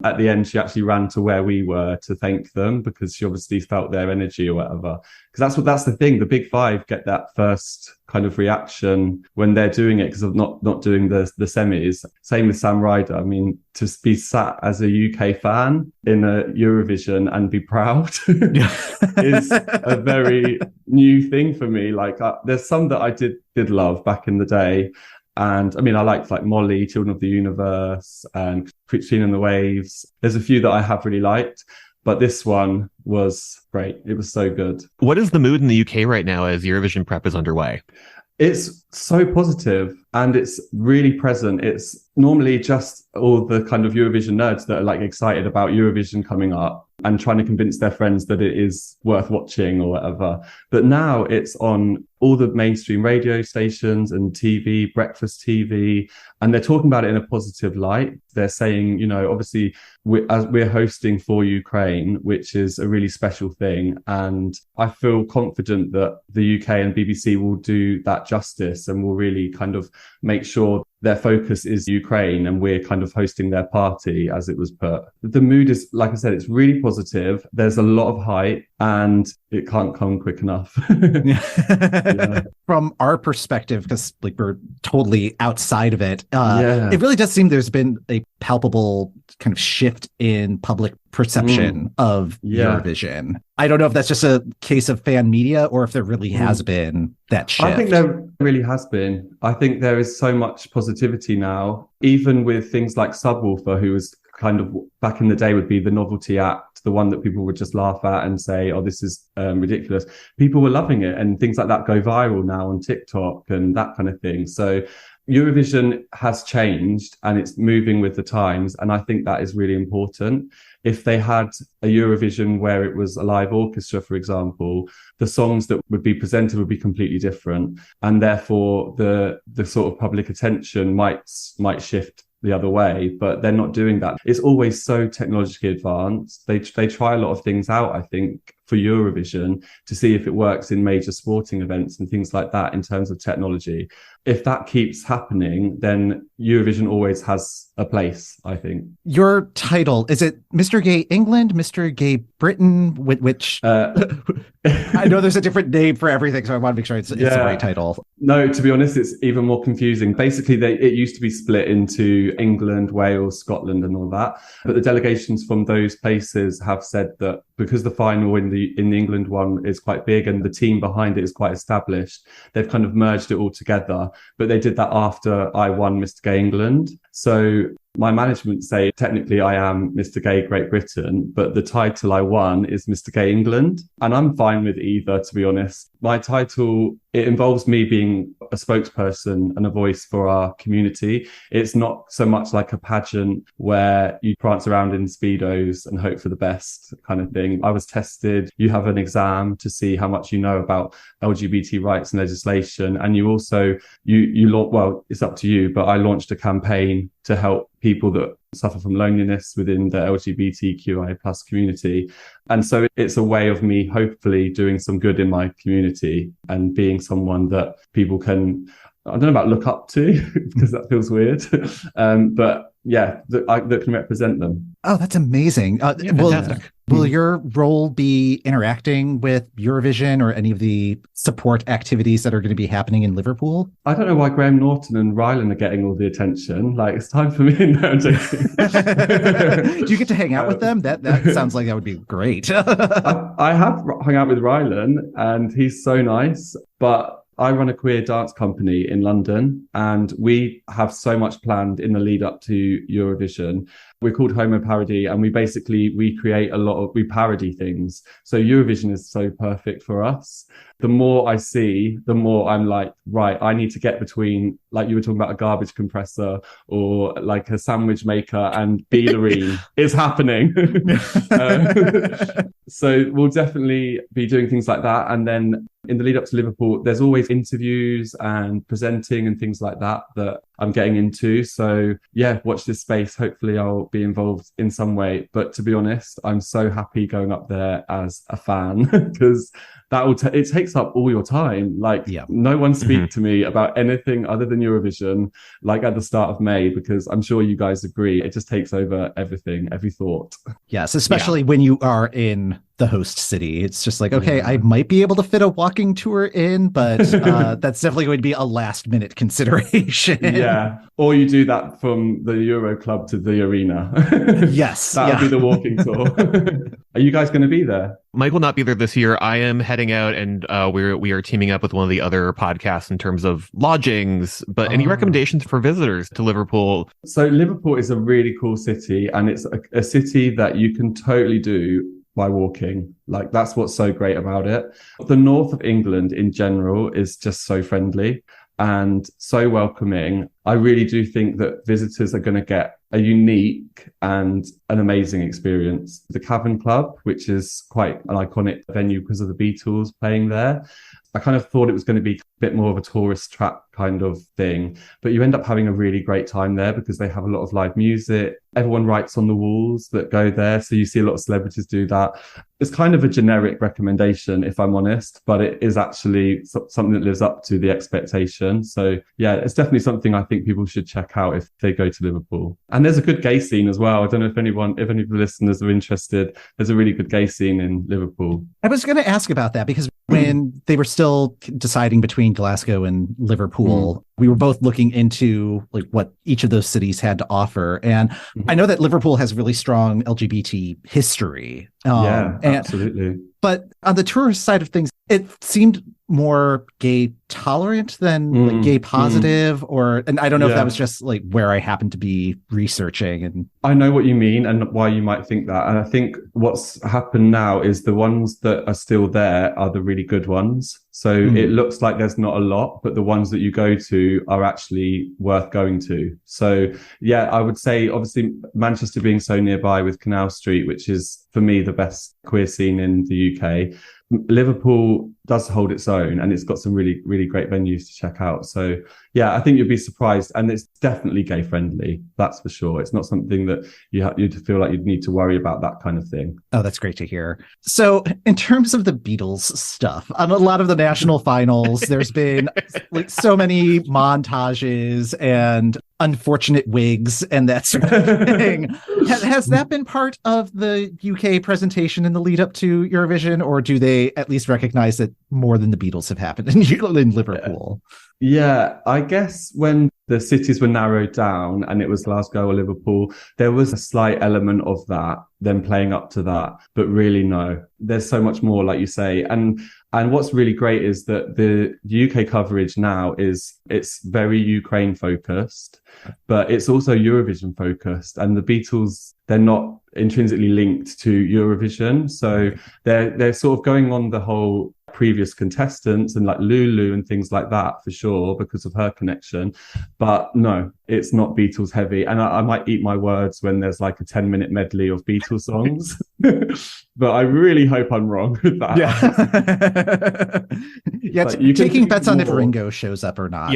At the end, she actually ran to where we were to thank them because she obviously felt their energy or whatever. Because that's the thing. The Big Five get that first kind of reaction when they're doing it because of not doing the semis. Same with Sam Ryder. I mean, to be sat as a UK fan in a Eurovision and be proud is a very new thing for me. Like there's some that I did love back in the day. And I mean, I liked like Molly, Children of the Universe, and Christine and the Waves. There's a few that I have really liked, but this one was great. It was so good. What is the mood in the UK right now as Eurovision prep is underway? It's so positive and it's really present. It's normally just all the kind of Eurovision nerds that are like excited about Eurovision coming up and trying to convince their friends that it is worth watching or whatever. But now it's on all the mainstream radio stations and TV, breakfast TV, and they're talking about it in a positive light. They're saying, you know, obviously we're hosting for Ukraine, which is a really special thing. And I feel confident that the UK and BBC will do that justice and will really kind of make sure their focus is Ukraine and we're kind of hosting their party, as it was put. The mood is, like I said, it's really positive. There's a lot of hype and it can't come quick enough. Yeah. From our perspective, because like we're totally outside of it, it really does seem there's been a palpable kind of shift in public perception of Eurovision. I don't know if that's just a case of fan media or if there really has been that shift. I think there really has been. I think there is so much positivity now, even with things like Subwoofer, who was kind of back in the day would be the novelty act, the one that people would just laugh at and say, oh, this is ridiculous. People were loving it and things like that go viral now on TikTok and that kind of thing. So Eurovision has changed and it's moving with the times. And I think that is really important. If they had a Eurovision where it was a live orchestra, for example, the songs that would be presented would be completely different. And therefore the sort of public attention might shift the other way, but they're not doing that. It's always so technologically advanced. They try a lot of things out, I think, for Eurovision to see if it works in major sporting events and things like that in terms of technology. If that keeps happening, then Eurovision always has a place, I think. Your title, is it Mr. Gay England, Mr. Gay Britain, which I know there's a different name for everything, so I want to make sure it's the right title. No, to be honest, it's even more confusing. Basically, it used to be split into England, Wales, Scotland and all that. But the delegations from those places have said that because the final in the England one is quite big and the team behind it is quite established, they've kind of merged it all together. But they did that after I won Mr. Gay England. So my management say technically I am Mr. Gay Great Britain, but the title I won is Mr. Gay England. And I'm fine with either, to be honest. My title, it involves me being a spokesperson and a voice for our community. It's not so much like a pageant where you prance around in Speedos and hope for the best kind of thing. I was tested. You have an exam to see how much you know about LGBT rights and legislation. And you also, well, it's up to you, but I launched a campaign to help people that suffer from loneliness within the LGBTQIA plus community. And so it's a way of me hopefully doing some good in my community and being someone that people can, I don't know about look up to because that feels weird, but yeah, that can represent them. Oh, that's amazing. Will your role be interacting with Eurovision or any of the support activities that are going to be happening in Liverpool? I don't know why Graham Norton and Rylan are getting all the attention. Like, it's time for me. No, I'm joking. Do you get to hang out with them? That sounds like that would be great. I have hung out with Rylan and he's so nice, but I run a queer dance company in London and we have so much planned in the lead up to Eurovision. We're called Homo Parody and we create we parody things. So Eurovision is so perfect for us. The more I see, the more I'm like, right, I need to get between, like you were talking about a garbage compressor or like a sandwich maker and be Loreen. It's happening. So we'll definitely be doing things like that. And then in the lead up to Liverpool, there's always interviews and presenting and things like that I'm getting into. So yeah, watch this space. Hopefully I'll be involved in some way. But to be honest, I'm so happy going up there as a fan because it takes up all your time. Like no one speak to me about anything other than Eurovision, like at the start of May, because I'm sure you guys agree. It just takes over everything, every thought. Yes, especially when you are in the host city. It's just like, okay, I might be able to fit a walking tour in, but that's definitely going to be a last minute consideration. Yeah. Or you do that from the Euro Club to the arena. Yes. That would be the walking tour. Are you guys going to be there? Mike will not be there this year. I am heading out and we are teaming up with one of the other podcasts in terms of lodgings. But any recommendations for visitors to Liverpool? So Liverpool is a really cool city and it's a city that you can totally do by walking. Like that's what's so great about it. The north of England in general is just so friendly and so welcoming. I really do think that visitors are going to get a unique and an amazing experience. The Cavern Club, which is quite an iconic venue because of the Beatles playing there. I kind of thought it was going to be a bit more of a tourist trap kind of thing, but you end up having a really great time there because they have a lot of live music. Everyone writes on the walls that go there. So you see a lot of celebrities do that. It's kind of a generic recommendation, if I'm honest, but it is actually something that lives up to the expectation. So yeah, it's definitely something I think people should check out if they go to Liverpool. And there's a good gay scene as well. I don't know if any of the listeners are interested. There's a really good gay scene in Liverpool. I was going to ask about that because when they were still deciding between Glasgow and Liverpool, we were both looking into like what each of those cities had to offer. And I know that Liverpool has really strong LGBT history. Absolutely. But on the tourist side of things, it seemed more gay tolerant than like gay positive, and I don't know if that was just like where I happened to be researching. And I know what you mean and why you might think that. And I think what's happened now is the ones that are still there are the really good ones. So it looks like there's not a lot, but the ones that you go to are actually worth going to. So yeah, I would say obviously Manchester being so nearby with Canal Street, which is for me the best queer scene in the UK. Liverpool does hold its own, and it's got some really, really great venues to check out. So yeah, I think you'd be surprised, and it's definitely gay friendly. That's for sure. It's not something that you'd feel like you'd need to worry about, that kind of thing. Oh, that's great to hear. So in terms of the Beatles stuff, on a lot of the national finals, there's been like so many montages and unfortunate wigs and that sort of thing. Has that been part of the UK presentation in the lead up to Eurovision, or do they at least recognize that more than the Beatles have happened in Liverpool? Yeah, I guess when the cities were narrowed down and it was Glasgow or Liverpool, there was a slight element of that, them playing up to that. But really, no, there's so much more, like you say. And what's really great is that the UK coverage now it's very Ukraine focused, but it's also Eurovision focused. And the Beatles, they're not intrinsically linked to Eurovision. So they're sort of going on the whole previous contestants and like Lulu and things like that for sure because of her connection. But no, it's not Beatles heavy. And I might eat my words when there's like a 10-minute medley of Beatles songs. But I really hope I'm wrong with that. Yeah, Like, taking bets on if Ringo shows up or not.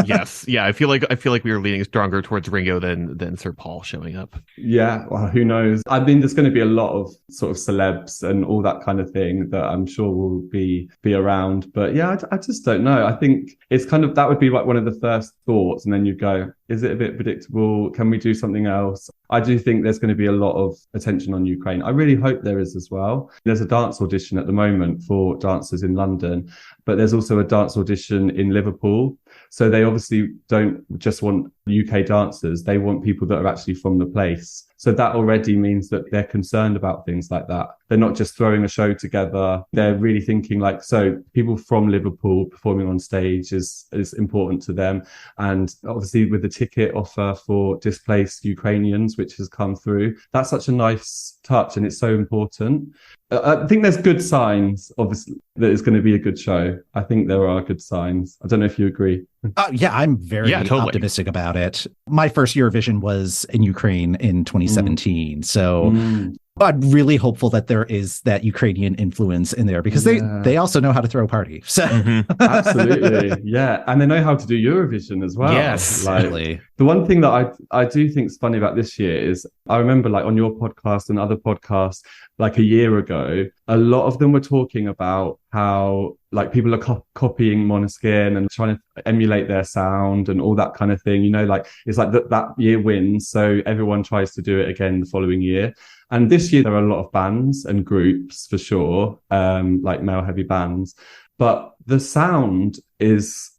Yes. Yeah, I feel like we were leaning stronger towards Ringo than Sir Paul showing up. Yeah, well, who knows? I mean, there's going to be a lot of sort of celebs and all that kind of thing that I'm sure will be around. But yeah, I just don't know. I think it's kind of, that would be like one of the first thoughts. And then you go, is it a bit predictable? Can we do something else? I do think there's going to be a lot of attention on Ukraine. I really hope there is as well. There's a dance audition at the moment for dancers in London, but there's also a dance audition in Liverpool. So they obviously don't just want UK dancers. They want people that are actually from the place. So that already means that they're concerned about things like that. They're not just throwing a show together. They're really thinking like, so people from Liverpool performing on stage is important to them. And obviously with the ticket offer for displaced Ukrainians, which has come through, that's such a nice touch and it's so important. I think there's good signs, obviously, that it's going to be a good show. I think there are good signs. I don't know if you agree. Yeah, I'm very optimistic about it. My first Eurovision was in Ukraine in 2017. So I'm really hopeful that there is that Ukrainian influence in there because they also know how to throw a party. So Absolutely. Yeah. And they know how to do Eurovision as well. Yes. Like, the one thing that I do think is funny about this year is I remember like on your podcast and other podcasts, like a year ago, a lot of them were talking about how like people are copying Måneskin and trying to emulate their sound and all that kind of thing. You know, like it's like that year wins. So everyone tries to do it again the following year. And this year there are a lot of bands and groups for sure, like male heavy bands. But the sound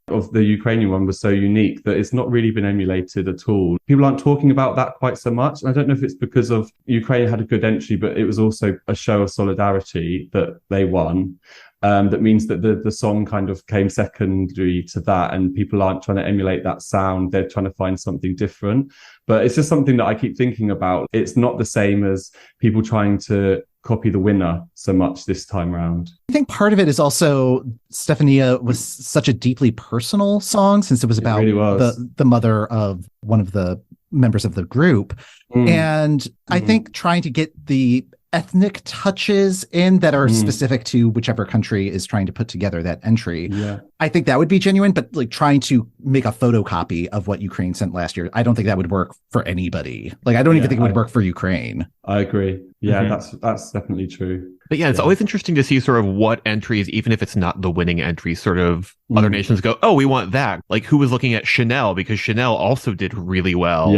of the Ukrainian one was so unique that it's not really been emulated at all. People aren't talking about that quite so much. And I don't know if it's because of Ukraine had a good entry, but it was also a show of solidarity that they won. That means that the song kind of came secondary to that, and people aren't trying to emulate that sound. They're trying to find something different. But it's just something that I keep thinking about. It's not the same as people trying to copy the winner so much this time around. I think part of it is also Stefania was such a deeply personal song since it was about the mother of one of the members of the group. And I think trying to get the ethnic touches in that are specific to whichever country is trying to put together that entry. Yeah. I think that would be genuine, but like trying to make a photocopy of what Ukraine sent last year, I don't think that would work for anybody. Like, I don't even think it would work for Ukraine. I agree. Yeah, that's definitely true. But yeah, it's always interesting to see sort of what entries, even if it's not the winning entry, sort of other nations go, oh, we want that. Like who was looking at Chanel because Chanel also did really well.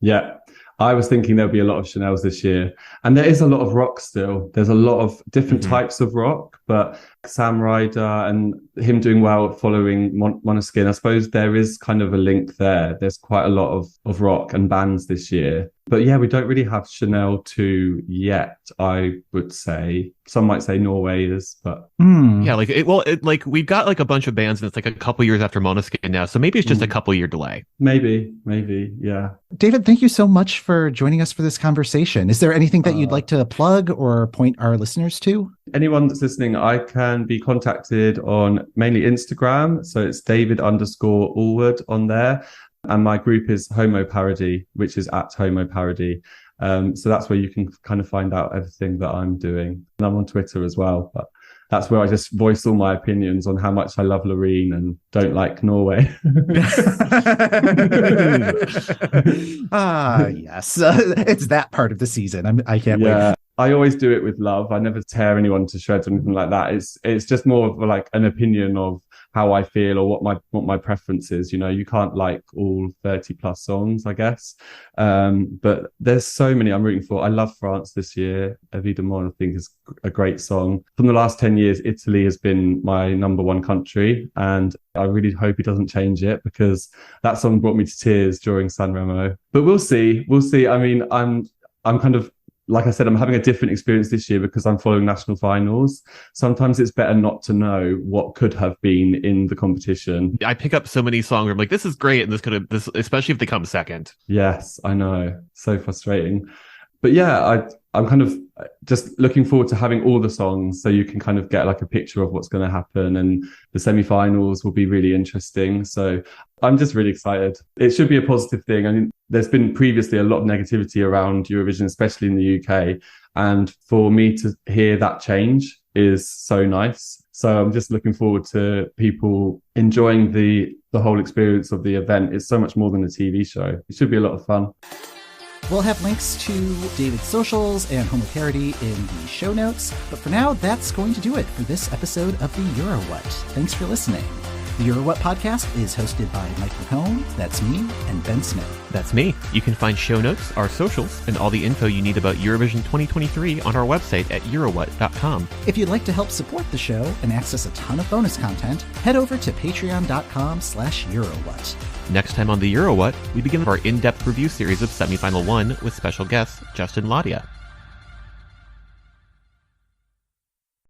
Yeah. I was thinking there'll be a lot of Chanel's this year. And there is a lot of rock still. There's a lot of different types of rock, but Sam Ryder and him doing well following Måneskin, I suppose there is kind of a link there. There's quite a lot of rock and bands this year. But yeah, we don't really have Chanel 2 yet, I would say. Some might say Norway is, but Yeah, like we've got like a bunch of bands and it's like a couple years after Måneskin now. So maybe it's just a couple year delay. maybe, yeah. David, thank you so much for joining us for this conversation. Is there anything that you'd like to plug or point our listeners to? Anyone that's listening, I can be contacted on mainly Instagram. So it's David_Allwood on there. And my group is Homo Parody, which is at Homo Parody. So that's where you can kind of find out everything that I'm doing. And I'm on Twitter as well, but that's where I just voice all my opinions on how much I love Loreen and don't like Norway. Yes. It's that part of the season. I can't wait. I always do it with love. I never tear anyone to shreds or anything like that. It's just more of like an opinion of how I feel or what my preference is. You know, you can't like all 30 plus songs, I guess. But there's so many I'm rooting for. I love France this year. Évidemment, I think is a great song. From the last 10 years, Italy has been my number one country. And I really hope he doesn't change it because that song brought me to tears during San Remo. But we'll see. I mean, I'm kind of, like I said, I'm having a different experience this year because I'm following national finals. Sometimes it's better not to know what could have been in the competition. I pick up so many songs where I'm like, this is great. And this, especially if they come second. Yes, I know. So frustrating. But yeah, I'm kind of just looking forward to having all the songs so you can kind of get like a picture of what's going to happen. And the semi-finals will be really interesting. So I'm just really excited. It should be a positive thing. I mean, there's been previously a lot of negativity around Eurovision, especially in the UK. And for me to hear that change is so nice. So I'm just looking forward to people enjoying the whole experience of the event. It's so much more than a TV show. It should be a lot of fun. We'll have links to David's socials and Homo Parody in the show notes. But for now, that's going to do it for this episode of the Euro What. Thanks for listening. The Euro What podcast is hosted by Michael Cohn, that's me, and Ben Smith. That's me. You can find show notes, our socials, and all the info you need about Eurovision 2023 on our website at eurowhat.com. If you'd like to help support the show and access a ton of bonus content, head over to patreon.com/eurowhat. Next time on the Euro What, we begin our in-depth review series of Semifinal 1 with special guest Justin Ladia.